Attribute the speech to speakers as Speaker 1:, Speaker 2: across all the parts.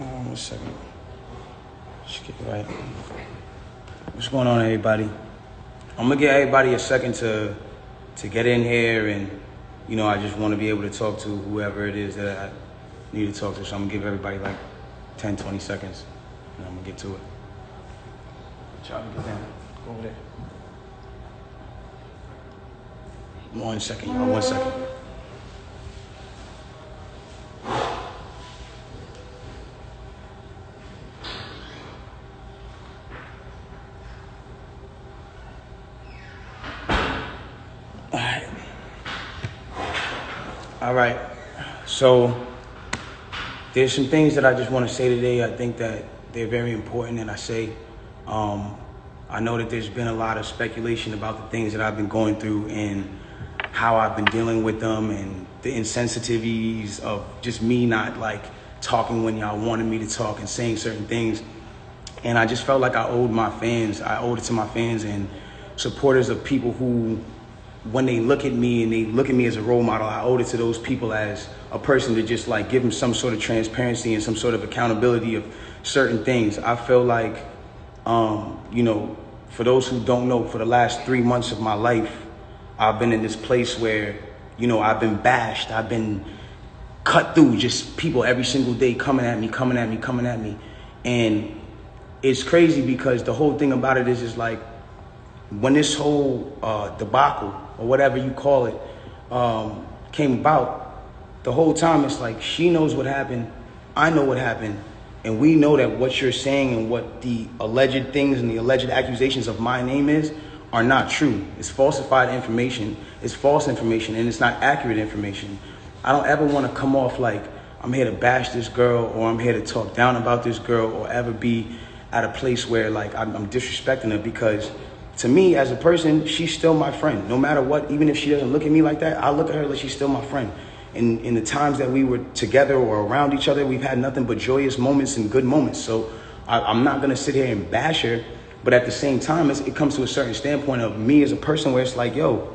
Speaker 1: 1 second. Just get it right. What's going on, everybody? I'm gonna give everybody a second to get in here, and I just want to be able to talk to whoever it is that I need to talk to. So I'm gonna give everybody like 10, 20 seconds, and I'm gonna get to it. Try to get down. Go over there. 1 second, y'all. 1 second. All right. So there's some things that I just want to say today. I think that they're very important, and I know that there's been a lot of speculation about the things that I've been going through and how I've been dealing with them, and the insensitivities of just me not like talking when y'all wanted me to talk and saying certain things. And I just felt like I owed it to my fans and supporters of people who, when they look at me and they look at me as a role model, I owed it to those people as a person to just like give them some sort of transparency and some sort of accountability of certain things. I feel like, for those who don't know, for the last 3 months of my life, I've been in this place where, I've been bashed. I've been cut through, just people every single day coming at me. And it's crazy because the whole thing about it is like, when this whole debacle, or whatever you call it, came about, the whole time it's like she knows what happened, I know what happened, and we know that what you're saying and what the alleged things and the alleged accusations of my name are not true. It's falsified information, it's false information, and it's not accurate information. I don't ever want to come off like I'm here to bash this girl, or I'm here to talk down about this girl, or ever be at a place where like I'm disrespecting her, because to me, as a person, she's still my friend. No matter what, even if she doesn't look at me like that, I look at her like she's still my friend. In the times that we were together or around each other, we've had nothing but joyous moments and good moments. So I'm not going to sit here and bash her. But at the same time, it comes to a certain standpoint of me as a person where it's like, yo,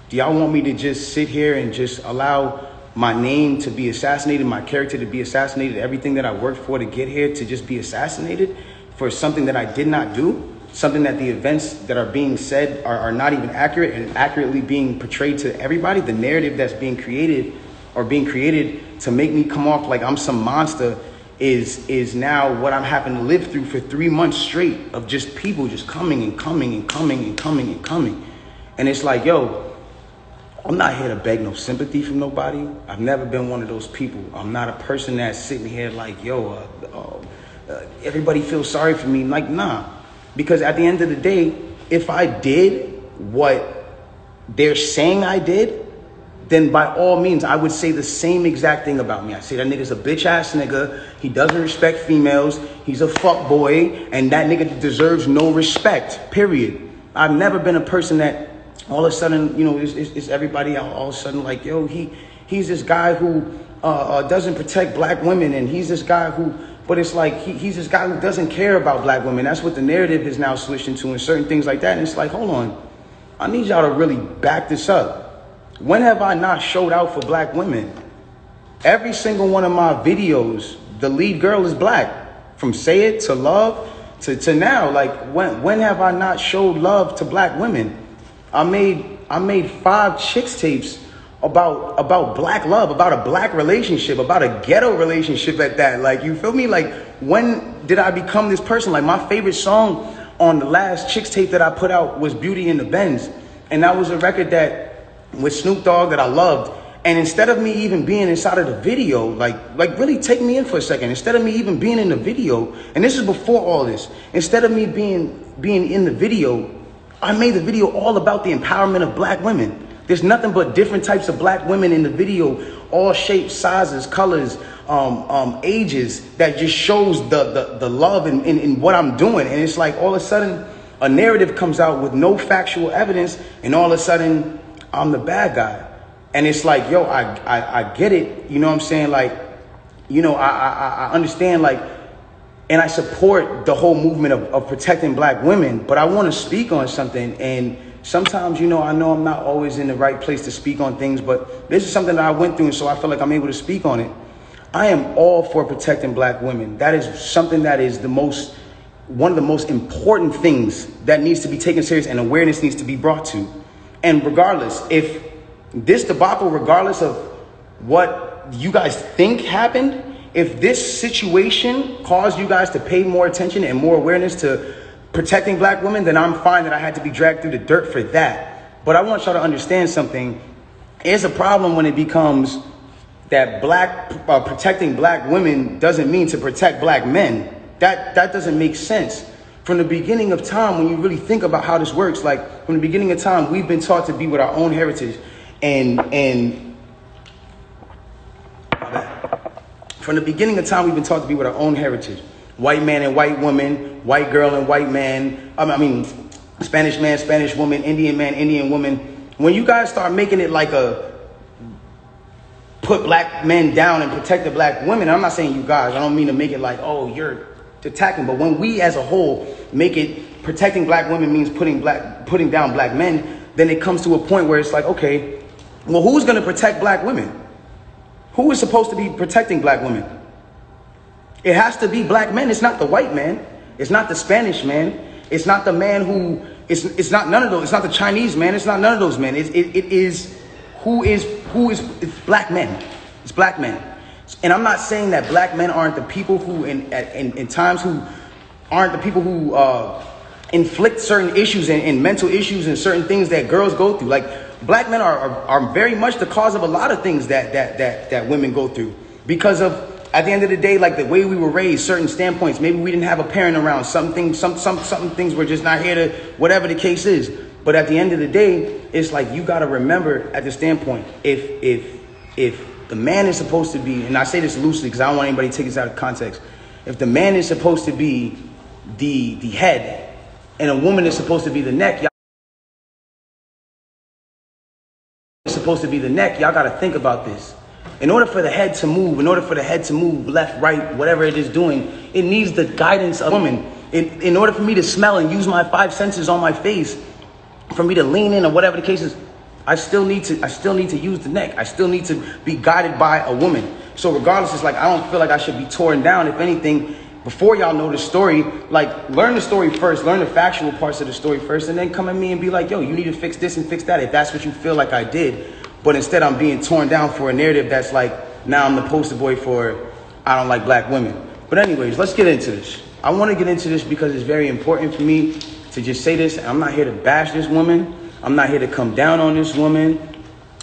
Speaker 1: do y'all want me to just sit here and just allow my name to be assassinated, my character to be assassinated, everything that I worked for to get here to just be assassinated for something that I did not do? Something that the events that are being said are not even accurate and accurately being portrayed to everybody. The narrative that's being created to make me come off like I'm some monster is now what I'm having to live through for 3 months straight of just people just coming. And it's like, yo, I'm not here to beg no sympathy from nobody. I've never been one of those people. I'm not a person that's sitting here like, yo, everybody feels sorry for me. Like, nah. Because at the end of the day, if I did what they're saying I did, then by all means, I would say the same exact thing about me. I say that nigga's a bitch ass nigga. He doesn't respect females. He's a fuck boy. And that nigga deserves no respect, period. I've never been a person that all of a sudden, is everybody all of a sudden like, yo, he's this guy who doesn't protect black women. And he's this guy who... But it's like he's this guy who doesn't care about black women. That's what the narrative is now switched into, and certain things like that. And it's like, hold on. I need y'all to really back this up. When have I not showed out for black women? Every single one of my videos, the lead girl is black. From Say It to Love to now. Like, when have I not showed love to black women? I made 5 chicks tapes about black love, about a black relationship, about a ghetto relationship at that. Like, you feel me? Like, when did I become this person? Like, my favorite song on the last Chicks tape that I put out was Beauty in the Benz. And that was a record that with Snoop Dogg that I loved. And instead of me even being inside of the video, like really take me in for a second. Instead of me even being in the video, and this is before all this, instead of me being in the video, I made the video all about the empowerment of black women. There's nothing but different types of black women in the video, all shapes, sizes, colors, ages, that just shows the love in what I'm doing. And it's like all of a sudden a narrative comes out with no factual evidence, and all of a sudden I'm the bad guy. And it's like, yo, I get it. You know what I'm saying? Like, I understand, like, and I support the whole movement of protecting black women, but I want to speak on something. And sometimes, I know I'm not always in the right place to speak on things, but this is something that I went through, and so I feel like I'm able to speak on it. I am all for protecting black women. That is something that is one of the most important things that needs to be taken serious and awareness needs to be brought to. And regardless, if this debacle, regardless of what you guys think happened, if this situation caused you guys to pay more attention and more awareness to protecting black women, then I'm fine that I had to be dragged through the dirt for that. But I want y'all to understand something. It's a problem when it becomes that protecting black women doesn't mean to protect black men. That doesn't make sense. From the beginning of time, when you really think about how this works, like from the beginning of time, we've been taught to be with our own heritage. And from the beginning of time, we've been taught to be with our own heritage. White man and white woman, white girl and white man. Spanish man, Spanish woman, Indian man, Indian woman. When you guys start making it like put black men down and protect the black women, I'm not saying you guys, I don't mean to make it like, oh, you're attacking. But when we as a whole make it protecting black women means putting down black men, then it comes to a point where it's like, okay, well, who's going to protect black women? Who is supposed to be protecting black women? It has to be black men. It's not the white man. It's not the Spanish man. It's not the man who, it's not none of those. It's not the Chinese man. It's not none of those men. It's black men. It's black men. And I'm not saying that black men aren't the people who in times who aren't the people who inflict certain issues and mental issues and certain things that girls go through. Like black men are very much the cause of a lot of things that women go through because of, at the end of the day, like the way we were raised, certain standpoints. Maybe we didn't have a parent around. Some things were just not here to, whatever the case is. But at the end of the day, it's like you got to remember at the standpoint, if the man is supposed to be, and I say this loosely because I don't want anybody to take this out of context. If the man is supposed to be the head and a woman is supposed to be the neck, y'all got to think about this. In order for the head to move left, right, whatever it is doing, it needs the guidance of a woman. In order for me to smell and use my 5 senses on my face, for me to lean in or whatever the case is, I still need to use the neck. I still need to be guided by a woman. So regardless, it's like I don't feel like I should be torn down. If anything, before y'all know the story, like learn the story first, learn the factual parts of the story first, and then come at me and be like, yo, you need to fix this and fix that if that's what you feel like I did. But instead I'm being torn down for a narrative that's like, now I'm the poster boy for I don't like black women. But anyways, let's get into this. I want to get into this because it's very important for me to just say this. I'm not here to bash this woman. I'm not here to come down on this woman.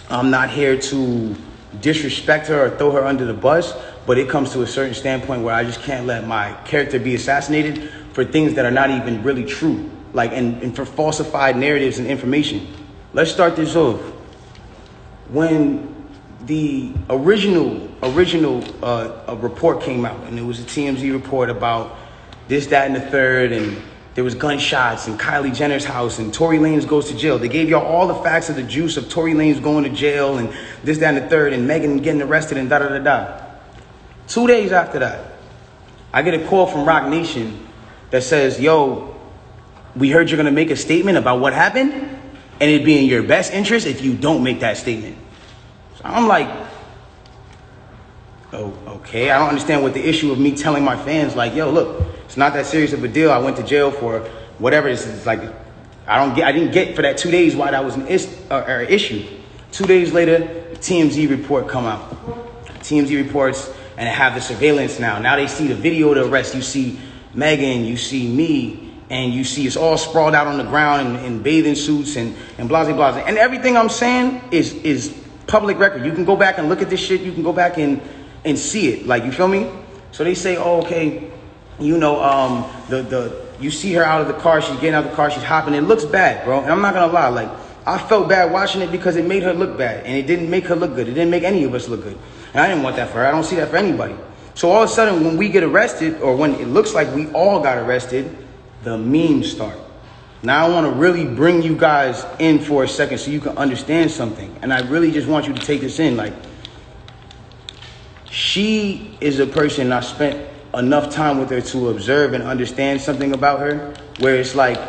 Speaker 1: I'm not here to disrespect her or throw her under the bus. But it comes to a certain standpoint where I just can't let my character be assassinated for things that are not even really true. Like, and for falsified narratives and information. Let's start this off. When the original report came out, and it was a TMZ report about this, that, and the third, and there was gunshots in Kylie Jenner's house, and Tory Lanez goes to jail. They gave y'all all the facts of the juice of Tory Lanez going to jail, and this, that, and the third, and Megan getting arrested, and da-da-da-da. 2 days after that, I get a call from Rocnation that says, yo, we heard you're going to make a statement about what happened, and it'd be in your best interest if you don't make that statement. So I'm like, oh, okay. I don't understand what the issue of me telling my fans, like, yo, look, it's not that serious of a deal. I went to jail for whatever. It's like, I didn't get for that 2 days why that was an issue. 2 days later, the TMZ report come out. TMZ reports, and have the surveillance now. Now they see the video of the arrest. You see Megan, you see me, and you see it's all sprawled out on the ground in bathing suits and blah, blah, blah. And everything I'm saying is public record. You can go back and look at this shit. You can go back and see it. Like, you feel me? So they say, oh, okay, you know, you see her out of the car. She's getting out of the car. She's hopping. It looks bad, bro. And I'm not going to lie. Like, I felt bad watching it because it made her look bad. And it didn't make her look good. It didn't make any of us look good. And I didn't want that for her. I don't see that for anybody. So all of a sudden, when we get arrested, or when it looks like we all got arrested, the memes start. Now I want to really bring you guys in for a second so you can understand something. And I really just want you to take this in. Like, she is a person I spent enough time with her to observe and understand something about her, where it's like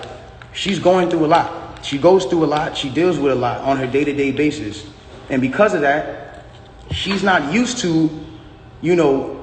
Speaker 1: she's going through a lot. She goes through a lot. She deals with a lot on her day-to-day basis. And because of that, she's not used to you know,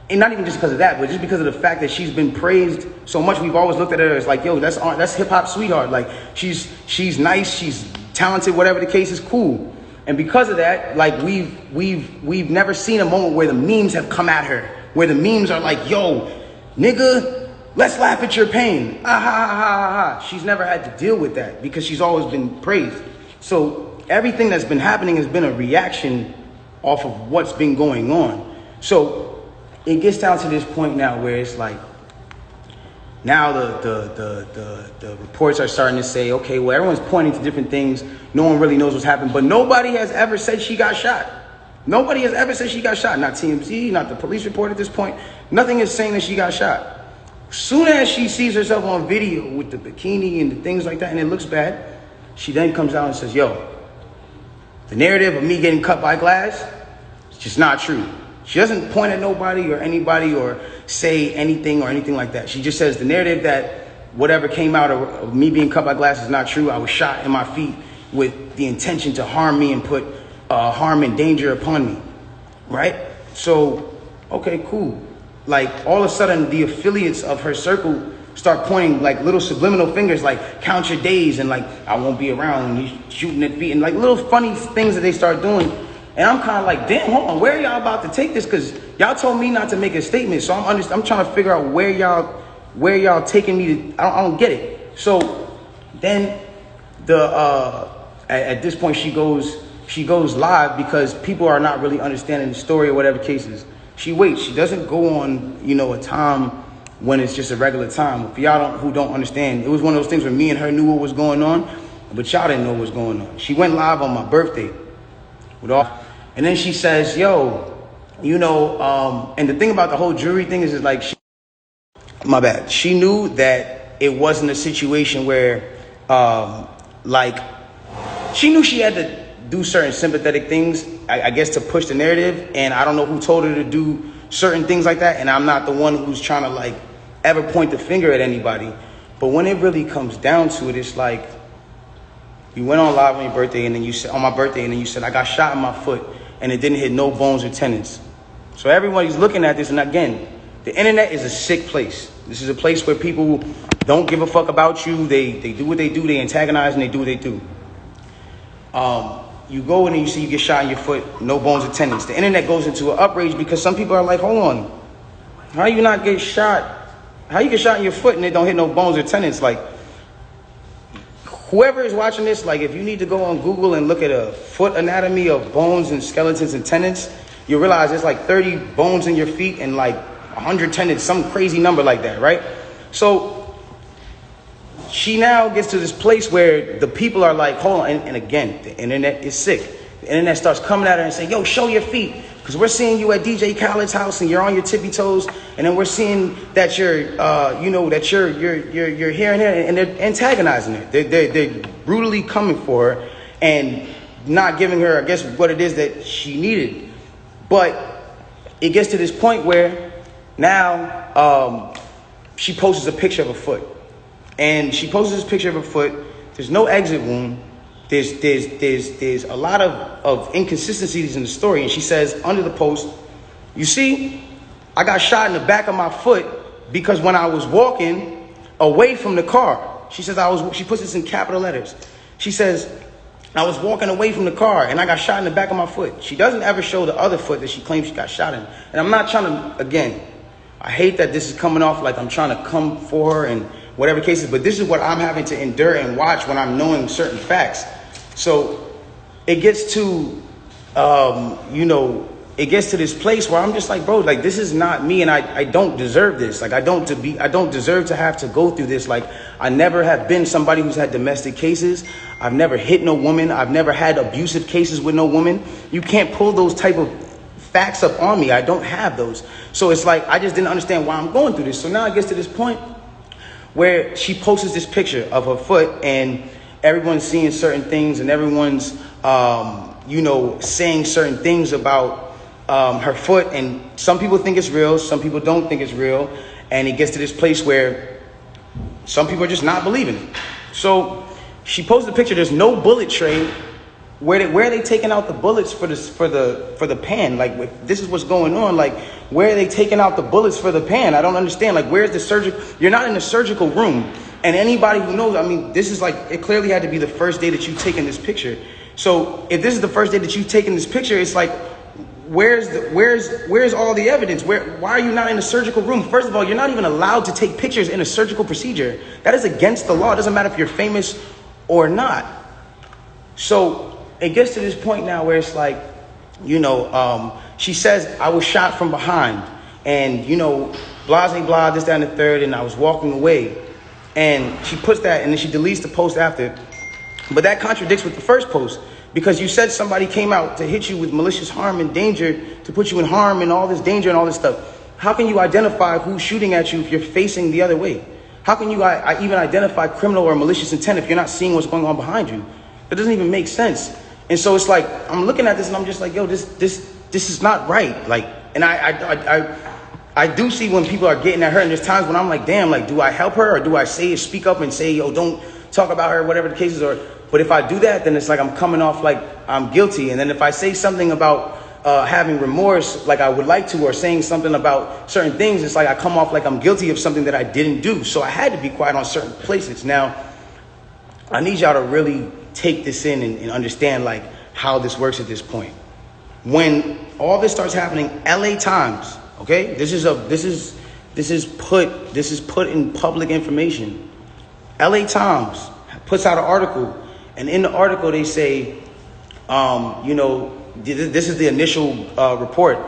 Speaker 1: and not even just because of that, but just because of the fact that she's been praised so much. We've always looked at her as like, yo, that's hip hop sweetheart. Like she's nice, she's talented, whatever the case is, cool. And because of that, like we've never seen a moment where the memes have come at her, where the memes are like, yo, nigga, let's laugh at your pain. Ah ha ha ha ha ha. She's never had to deal with that because she's always been praised. So everything that's been happening has been a reaction off of what's been going on. So it gets down to this point now where it's like, now the reports are starting to say, okay, well, everyone's pointing to different things. No one really knows what's happened, but nobody has ever said she got shot. Nobody has ever said she got shot. Not TMZ, not the police report at this point. Nothing is saying that she got shot. Soon as she sees herself on video with the bikini and the things like that, and it looks bad, she then comes out and says, yo, the narrative of me getting cut by glass, it's just not true. She doesn't point at nobody or anybody or say anything or anything like that. She just says the narrative that whatever came out of me being cut by glass is not true. I was shot in my feet with the intention to harm me and put harm and danger upon me, right? So, okay, cool. Like all of a sudden the affiliates of her circle start pointing like little subliminal fingers, like count your days and like I won't be around when you're shooting at feet and like little funny things that they start doing. And I'm kind of like, damn, hold on, where are y'all about to take this? Because y'all told me not to make a statement. So I'm trying to figure out where y'all taking me to. I don't get it. So then at this point she goes live because people are not really understanding the story or whatever cases. She waits. She doesn't go on, you know, a time when it's just a regular time. For y'all who don't understand, it was one of those things where me and her knew what was going on, but y'all didn't know what was going on. She went live on my birthday with all. And then she says, yo, you know, and the thing about the whole jury thing is like, my bad. She knew that it wasn't a situation where, like, she knew she had to do certain sympathetic things, I guess, to push the narrative. And I don't know who told her to do certain things like that. And I'm not the one who's trying to, like, ever point the finger at anybody. But when it really comes down to it, it's like, you went on live on your birthday, and then you said, on my birthday, and then you said, I got shot in my foot, and it didn't hit no bones or tendons. So everybody's looking at this, and again, the internet is a sick place. This is a place where people don't give a fuck about you. They do what they do. They antagonize, and they do what they do. You go in and you see you get shot in your foot, no bones or tendons. The internet goes into an outrage because some people are like, hold on, how you not get shot? How you get shot in your foot and it don't hit no bones or tendons? Like, whoever is watching this, like, if you need to go on Google and look at a foot anatomy of bones and skeletons and tendons, you realize there's like 30 bones in your feet and like 100 tendons, some crazy number like that, right? So she now gets to this place where the people are like, hold on. And again, the internet is sick. The internet starts coming at her and saying, yo, show your feet. Because we're seeing you at DJ Khaled's house and you're on your tippy toes. And then we're seeing that you're, that you're here and there. And they're antagonizing her. They're brutally coming for her and not giving her, I guess, what it is that she needed. But it gets to this point where now she posts a picture of a foot. And she posts this picture of her foot. There's no exit wound. There's a lot of inconsistencies in the story. And she says under the post, you see, I got shot in the back of my foot because when I was walking away from the car, she says she puts this in capital letters. She says, I was walking away from the car and I got shot in the back of my foot. She doesn't ever show the other foot that she claims she got shot in. And I'm not trying to, again, I hate that this is coming off like I'm trying to come for her and whatever cases, but this is what I'm having to endure and watch when I'm knowing certain facts. So it gets to, it gets to this place where I'm just like, bro, like, this is not me, and I don't deserve this. Like, I don't deserve to have to go through this. Like, I never have been somebody who's had domestic cases. I've never hit no woman. I've never had abusive cases with no woman. You can't pull those type of facts up on me. I don't have those. So it's like, I just didn't understand why I'm going through this. So now it gets to this point where she posts this picture of her foot and everyone's seeing certain things and everyone's, saying certain things about her foot. And some people think it's real. Some people don't think it's real. And it gets to this place where some people are just not believing it. So she posted a picture. There's no bullet tray Where are they taking out the bullets for the pan? Like, if this is what's going on. Like, where are they taking out the bullets for the pan? I don't understand. Like, where's the surgical? You're not in the surgical room. And anybody who knows, I mean, this is like, it clearly had to be the first day that you've taken this picture. So if this is the first day that you've taken this picture, it's like, where's all the evidence? Why are you not in the surgical room? First of all, you're not even allowed to take pictures in a surgical procedure. That is against the law. It doesn't matter if you're famous or not. So it gets to this point now where it's like, she says, I was shot from behind, and, blah, blah, blah, this, that, and the third, and I was walking away. And she puts that, and then she deletes the post after. But that contradicts with the first post, because you said somebody came out to hit you with malicious harm and danger, to put you in harm and all this danger and all this stuff. How can you identify who's shooting at you if you're facing the other way? How can you even identify criminal or malicious intent if you're not seeing what's going on behind you? That doesn't even make sense. And so it's like, I'm looking at this and I'm just like, yo, this is not right. Like, and I do see when people are getting at her, and there's times when I'm like, damn, like, do I help her, or do I speak up and say, yo, don't talk about her, whatever the case is, but if I do that, then it's like I'm coming off like I'm guilty. And then if I say something about having remorse, like I would like to, or saying something about certain things, it's like I come off like I'm guilty of something that I didn't do. So I had to be quiet on certain places. Now, I need y'all to really take this in and understand like how this works at this point. When all this starts happening, LA Times, okay, this is put in public information. LA Times puts out an article, and in the article they say, this is the initial report.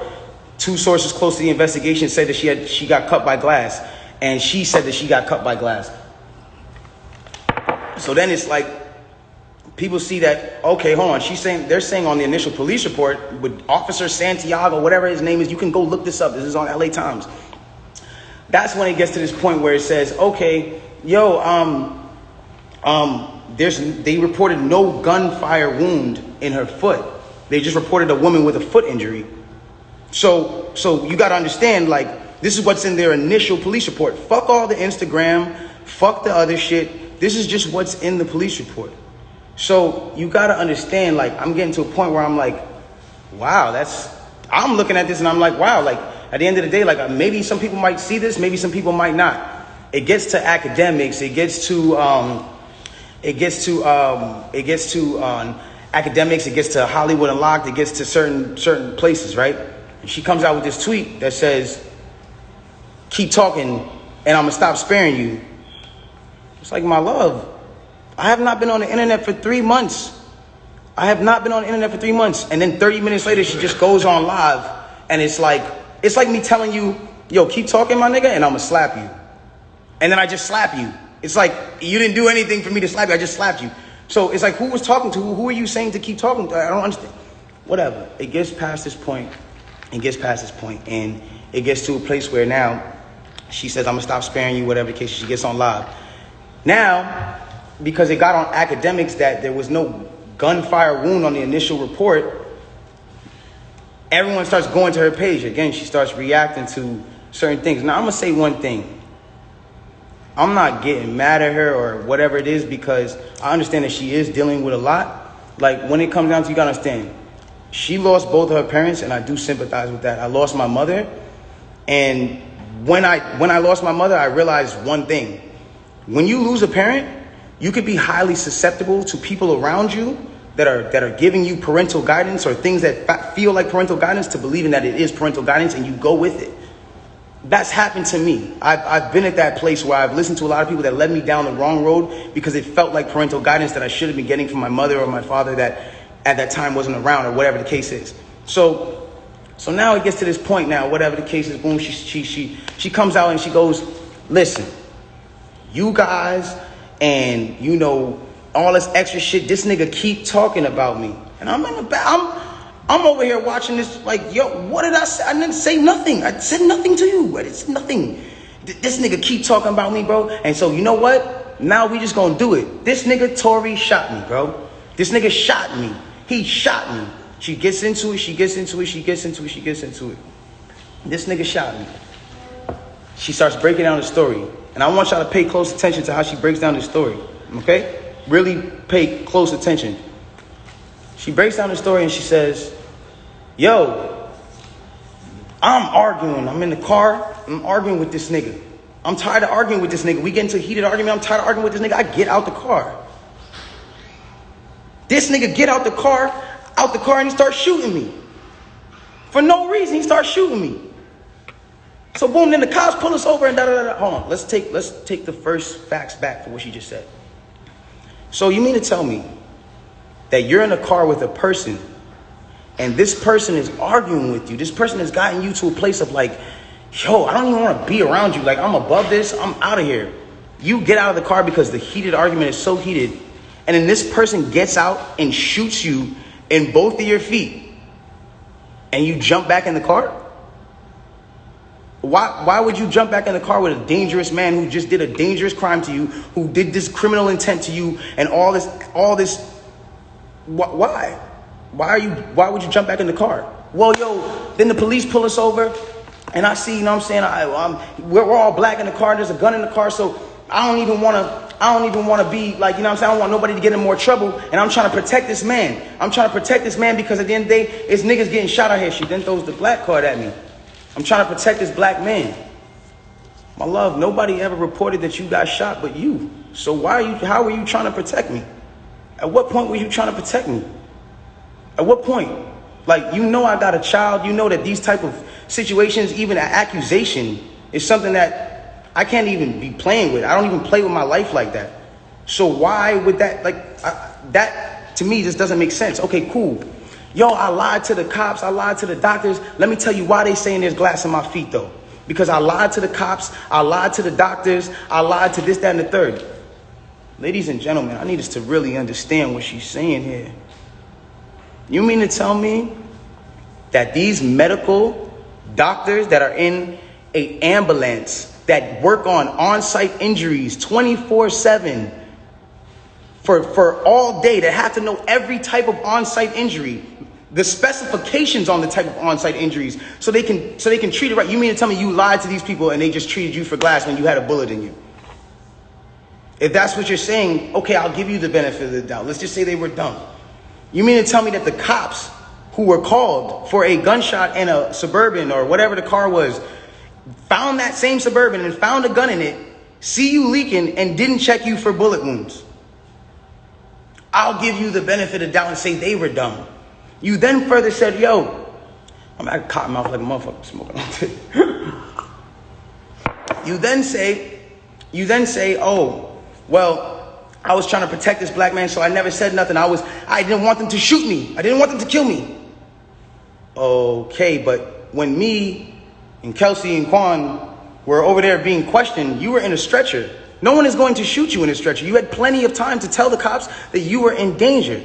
Speaker 1: 2 sources close to the investigation said that she got cut by glass, and she said that she got cut by glass. So then it's like, people see that, okay, hold on. They're saying on the initial police report with Officer Santiago, whatever his name is, you can go look this up. This is on LA Times. That's when it gets to this point where it says, okay, yo, they reported no gunfire wound in her foot. They just reported a woman with a foot injury. So you got to understand, like, this is what's in their initial police report. Fuck all the Instagram, fuck the other shit. This is just what's in the police report. So you got to understand, like, I'm getting to a point where I'm like, wow, I'm looking at this and I'm like, wow, like, at the end of the day, like, maybe some people might see this, maybe some people might not. It gets to academics, it gets to academics, it gets to Hollywood Unlocked, it gets to certain places, right? And she comes out with this tweet that says, keep talking and I'm gonna stop sparing you. It's like, my love, I have not been on the internet for 3 months. And then 30 minutes later, she just goes on live, and it's like me telling you, yo, keep talking, my nigga, and I'm gonna slap you. And then I just slap you. It's like, you didn't do anything for me to slap you. I just slapped you. So it's like, who was talking to who? Who are you saying to keep talking to? I don't understand. Whatever. It gets past this point. And it gets to a place where now she says, I'm going to stop sparing you, whatever the case. She gets on live. Now, because it got on academics that there was no gunfire wound on the initial report, everyone starts going to her page. Again, she starts reacting to certain things. Now, I'm going to say one thing. I'm not getting mad at her or whatever it is, because I understand that she is dealing with a lot. Like, when it comes down to, you gotta understand, she lost both of her parents, and I do sympathize with that. I lost my mother, and when I lost my mother, I realized one thing. When you lose a parent, you could be highly susceptible to people around you that are giving you parental guidance or things that feel like parental guidance, to believing that it is parental guidance, and you go with it. That's happened to me. I've been at that place where I've listened to a lot of people that led me down the wrong road because it felt like parental guidance that I should have been getting from my mother or my father that at that time wasn't around, or whatever the case is. So now it gets to this point now, whatever the case is, boom, she comes out and she goes, listen, you guys and, all this extra shit, this nigga keep talking about me. And I'm in the back, I'm over here watching this like, yo, what did I say? I didn't say nothing. I said nothing to you. It's nothing. This nigga keep talking about me, bro. And so, you know what? Now we just gonna do it. This nigga Tory shot me, bro. This nigga shot me. He shot me. She gets into it. This nigga shot me. She starts breaking down the story. And I want y'all to pay close attention to how she breaks down the story. Okay? Really pay close attention. She breaks down the story and she says, yo, I'm arguing. I'm in the car. I'm arguing with this nigga. I'm tired of arguing with this nigga. We get into a heated argument. I'm tired of arguing with this nigga. I get out the car. This nigga get out the car, and he starts shooting me. For no reason, he starts shooting me. So boom, then the cops pull us over and da-da-da-da. Hold on, let's take the first facts back for what she just said. So you mean to tell me that you're in a car with a person and this person is arguing with you? This person has gotten you to a place of like, yo, I don't even want to be around you. Like, I'm above this. I'm out of here. You get out of the car because the heated argument is so heated. And then this person gets out and shoots you in both of your feet. And you jump back in the car? Why would you jump back in the car with a dangerous man who just did a dangerous crime to you, who did this criminal intent to you and all this? Why? Why would you jump back in the car? Well, yo, then the police pull us over and I see, you know what I'm saying? We're all black in the car. There's a gun in the car. So I don't even want to be like, you know what I'm saying? I don't want nobody to get in more trouble. And I'm trying to protect this man. Because at the end of the day, it's niggas getting shot out here. She then throws the black card at me. I'm trying to protect this black man. My love, nobody ever reported that you got shot but you. So how are you trying to protect me? At what point were you trying to protect me? At what point? Like, you know I got a child. You know that these type of situations, even an accusation, is something that I can't even be playing with. I don't even play with my life like that. So why would that, that to me just doesn't make sense. Okay, cool. Yo, I lied to the cops. I lied to the doctors. Let me tell you why they saying there's glass in my feet, though. Because I lied to the cops. I lied to the doctors. I lied to this, that, and the third. Ladies and gentlemen, I need us to really understand what she's saying here. You mean to tell me that these medical doctors that are in an ambulance that work on-site injuries 24/7 for all day, that have to know every type of on-site injury, the specifications on the type of on-site injuries, so they can treat it right? You mean to tell me you lied to these people and they just treated you for glass when you had a bullet in you? If that's what you're saying, okay, I'll give you the benefit of the doubt. Let's just say they were dumb. You mean to tell me that the cops who were called for a gunshot in a Suburban or whatever the car was found that same Suburban and found a gun in it, see you leaking, and didn't check you for bullet wounds? I'll give you the benefit of the doubt and say they were dumb. You then further said, yo, I'm at cotton mouth like a motherfucker smoking all day. You then say, oh, well, I was trying to protect this black man, so I never said nothing. I didn't want them to shoot me. I didn't want them to kill me. Okay, but when me and Kelsey and Quan were over there being questioned, you were in a stretcher. No one is going to shoot you in a stretcher. You had plenty of time to tell the cops that you were in danger.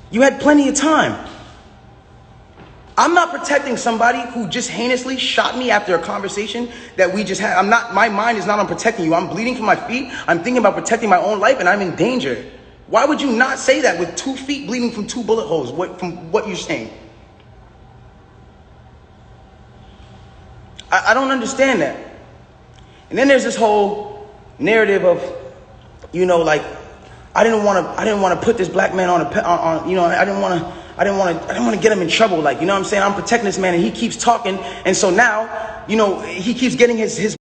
Speaker 1: You had plenty of time. I'm not protecting somebody who just heinously shot me after a conversation that we just had. My mind is not on protecting you. I'm bleeding from my feet. I'm thinking about protecting my own life and I'm in danger. Why would you not say that with 2 feet bleeding from 2 bullet holes, from what you're saying? I don't understand that. And then there's this whole narrative of, you know, like, I didn't want to put this black man on you know, I didn't want to get him in trouble. Like, you know what I'm saying? I'm protecting this man and he keeps talking. And so now, you know, he keeps getting his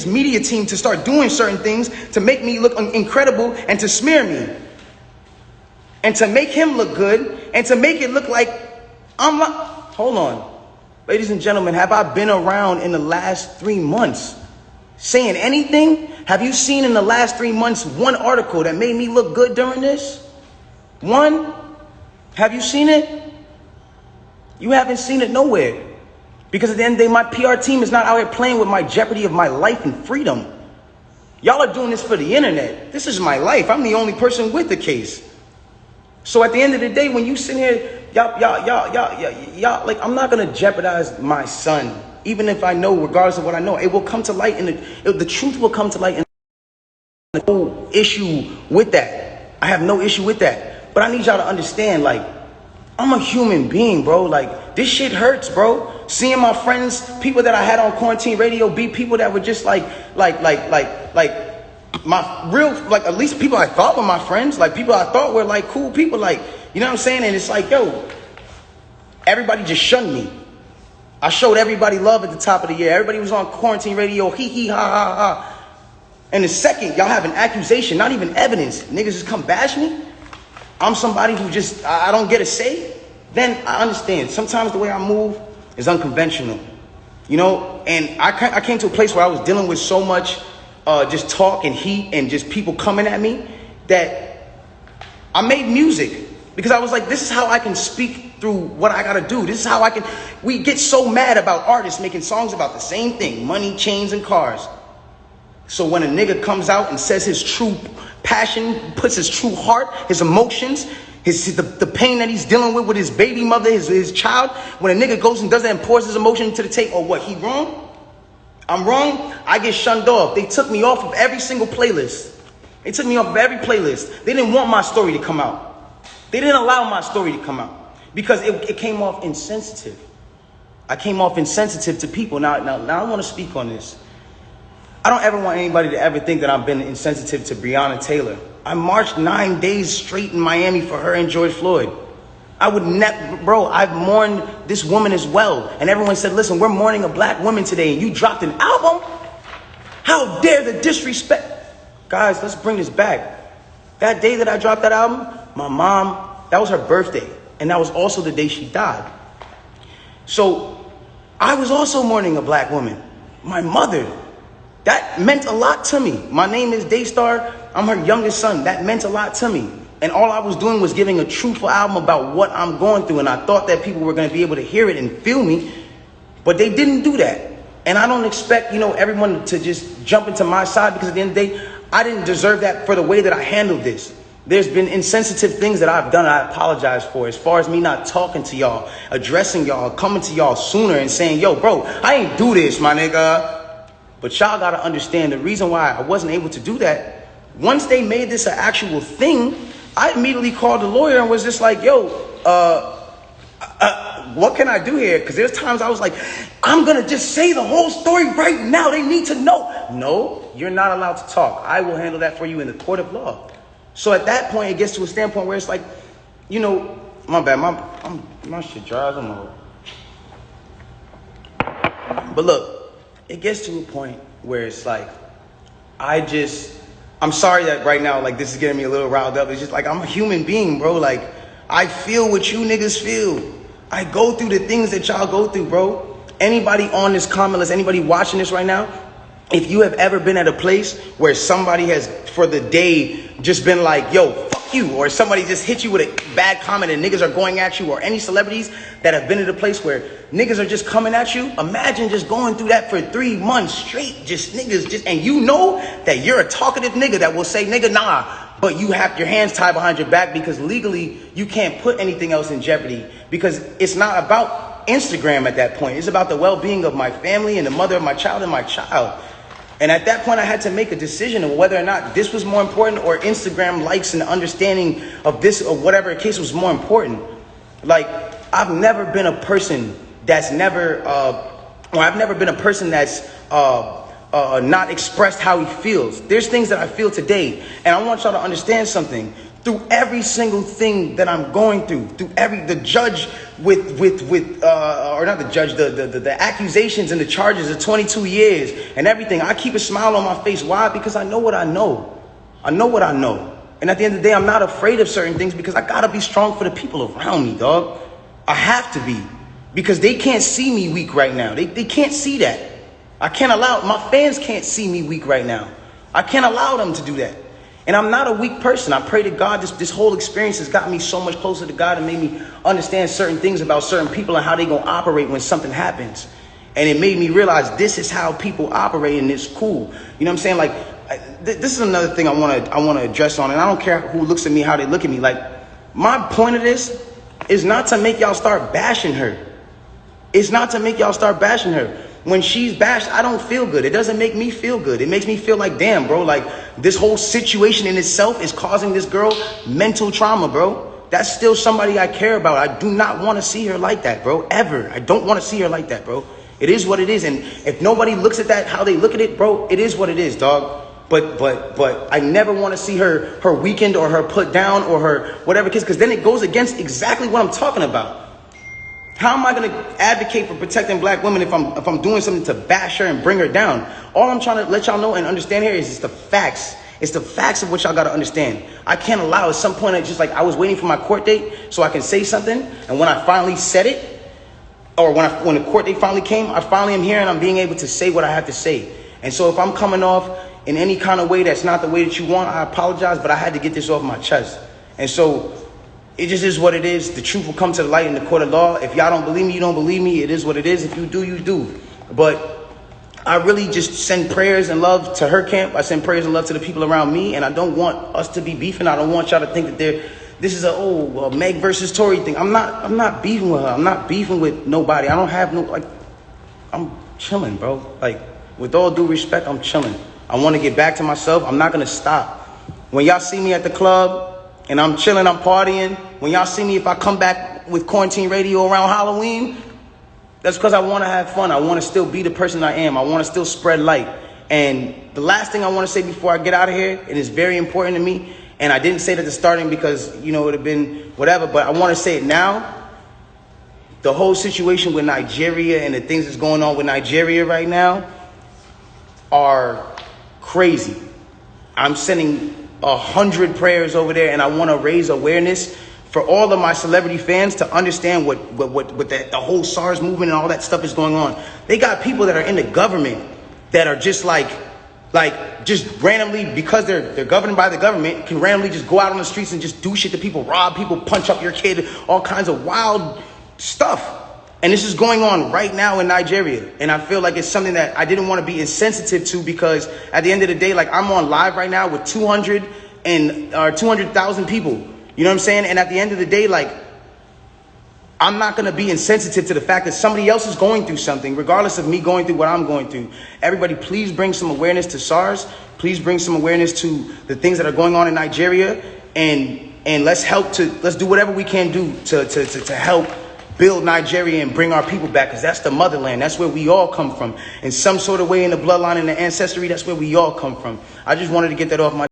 Speaker 1: media team to start doing certain things to make me look incredible and to smear me and to make him look good and to make it look like I'm not. Hold on. Ladies and gentlemen, have I been around in the last 3 months saying anything? Have you seen in the last 3 months one article that made me look good during this? One? Have you seen it? You haven't seen it nowhere. Because at the end of the day, my PR team is not out here playing with my jeopardy of my life and freedom. Y'all are doing this for the internet. This is my life. I'm the only person with the case. So at the end of the day, when you sit here, y'all, like, I'm not going to jeopardize my son. Even if I know, regardless of what I know, it will come to light, and the truth will come to light. And no issue with that. I have no issue with that. But I need y'all to understand, like, I'm a human being, bro. Like, this shit hurts, bro. Seeing my friends, people that I had on quarantine radio, be people that were just like my real, like, at least people I thought were my friends, like people I thought were like cool people, like, you know what I'm saying? And it's like, yo, everybody just shunned me. I showed everybody love at the top of the year. Everybody was on quarantine radio, hee hee ha ha ha. And the second y'all have an accusation, not even evidence, niggas just come bash me, I'm somebody who just, I don't get a say, then I understand. Sometimes the way I move is unconventional, you know? And I came to a place where I was dealing with so much just talk and heat and just people coming at me that I made music. Because I was like, this is how I can speak through what I gotta do. This is how I can, we get so mad about artists making songs about the same thing, money, chains, and cars. So when a nigga comes out and says his true passion, puts his true heart, his emotions, the pain that he's dealing with his baby mother, his child, when a nigga goes and does that and pours his emotion to the tape, or what, he wrong? I'm wrong? I get shunned off. They took me off of every single playlist. They took me off of every playlist. They didn't want my story to come out. They didn't allow my story to come out because it came off insensitive. I came off insensitive to people. Now I want to speak on this. I don't ever want anybody to ever think that I've been insensitive to Breonna Taylor. I marched 9 days straight in Miami for her and George Floyd. I would never, bro, I've mourned this woman as well. And everyone said, listen, we're mourning a black woman today and you dropped an album? How dare the disrespect? Guys, let's bring this back. That day that I dropped that album, my mom, that was her birthday. And that was also the day she died. So I was also mourning a black woman. My mother. That meant a lot to me. My name is Daystar. I'm her youngest son. That meant a lot to me. And all I was doing was giving a truthful album about what I'm going through. And I thought that people were going to be able to hear it and feel me. But they didn't do that. And I don't expect, everyone to just jump into my side, because at the end of the day, I didn't deserve that for the way that I handled this. There's been insensitive things that I've done I apologize for. As far as me not talking to y'all, addressing y'all, coming to y'all sooner and saying, yo, bro, I ain't do this, my nigga. But y'all got to understand the reason why I wasn't able to do that. Once they made this an actual thing, I immediately called the lawyer and was just like, yo, what can I do here? Because there's times I was like, I'm going to just say the whole story right now. They need to know. No, you're not allowed to talk. I will handle that for you in the court of law. So at that point, it gets to a standpoint where it's like, my bad, my shit dries. But look, it gets to a point where it's like, I'm sorry that right now, like, this is getting me a little riled up. It's just like, I'm a human being, bro. Like, I feel what you niggas feel. I go through the things that y'all go through, bro. Anybody on this comment list, anybody watching this right now, if you have ever been at a place where somebody has, for the day, just been like, yo, fuck you, or somebody just hit you with a bad comment and niggas are going at you, or any celebrities that have been at a place where niggas are just coming at you, imagine just going through that for 3 months straight, just niggas, and you know that you're a talkative nigga that will say, nigga, nah, but you have your hands tied behind your back because legally you can't put anything else in jeopardy, because it's not about Instagram at that point. It's about the well-being of my family and the mother of my child and my child. And at that point, I had to make a decision of whether or not this was more important, or Instagram likes and understanding of this, or whatever case was more important. Like, I've never been a person that's I've never been a person that's not expressed how he feels. There's things that I feel today, and I want y'all to understand something. Through every single thing that I'm going through the judge or not the judge, the accusations and the charges of 22 years and everything, I keep a smile on my face. Why? Because I know what I know. I know what I know. And at the end of the day, I'm not afraid of certain things, because I gotta be strong for the people around me, dog. I have to be, because they can't see me weak right now. They can't see that. I can't allow, my fans can't see me weak right now. I can't allow them to do that. And I'm not a weak person. I pray to God, this whole experience has got me so much closer to God and made me understand certain things about certain people and how they gonna operate when something happens. And it made me realize this is how people operate, and it's cool. You know what I'm saying? Like, this is another thing I wanna address on, and I don't care who looks at me, how they look at me. Like, my point of this is not to make y'all start bashing her. It's not to make y'all start bashing her. When she's bashed, I don't feel good. It doesn't make me feel good. It makes me feel like, damn, bro, like, this whole situation in itself is causing this girl mental trauma, bro. That's still somebody I care about. I do not want to see her like that, bro, ever. I don't want to see her like that, bro. It is what it is. And if nobody looks at that how they look at it, bro, it is what it is, dog. But I never want to see her weakened or her put down or her whatever, because then it goes against exactly what I'm talking about. How am I going to advocate for protecting black women if I'm doing something to bash her and bring her down? All I'm trying to let y'all know and understand here is just the facts. It's the facts of what y'all got to understand. I can't allow at some point, it's just like I was waiting for my court date so I can say something. And when I finally said it, or when the court date finally came, I finally am here and I'm being able to say what I have to say. And so if I'm coming off in any kind of way that's not the way that you want, I apologize, but I had to get this off my chest. And so it just is what it is. The truth will come to the light in the court of law. If y'all don't believe me, you don't believe me. It is what it is. If you do, you do. But I really just send prayers and love to her camp. I send prayers and love to the people around me. And I don't want us to be beefing. I don't want y'all to think that this is a Meg versus Tory thing. I'm not beefing with her. I'm not beefing with nobody. I don't have no, I'm chilling, bro. With all due respect, I'm chilling. I want to get back to myself. I'm not going to stop. When y'all see me at the club and I'm chilling, I'm partying. When y'all see me, if I come back with quarantine radio around Halloween, that's because I want to have fun. I want to still be the person I am. I want to still spread light. And the last thing I want to say before I get out of here, and it's very important to me, and I didn't say it at the starting because, it would have been whatever, but I want to say it now. The whole situation with Nigeria and the things that's going on with Nigeria right now are crazy. I'm sending 100 prayers over there, and I want to raise awareness for all of my celebrity fans to understand what the whole SARS movement and all that stuff is going on. They got people that are in the government that are just just randomly, because they're governed by the government, can randomly just go out on the streets and just do shit to people, rob people, punch up your kid, all kinds of wild stuff. And this is going on right now in Nigeria. And I feel like it's something that I didn't want to be insensitive to, because at the end of the day, I'm on live right now with 200,000 people. You know what I'm saying? And at the end of the day, I'm not going to be insensitive to the fact that somebody else is going through something, regardless of me going through what I'm going through. Everybody, please bring some awareness to SARS. Please bring some awareness to the things that are going on in Nigeria. And let's do whatever we can do to help build Nigeria and bring our people back, because that's the motherland. That's where we all come from. In some sort of way, in the bloodline and the ancestry, that's where we all come from. I just wanted to get that off my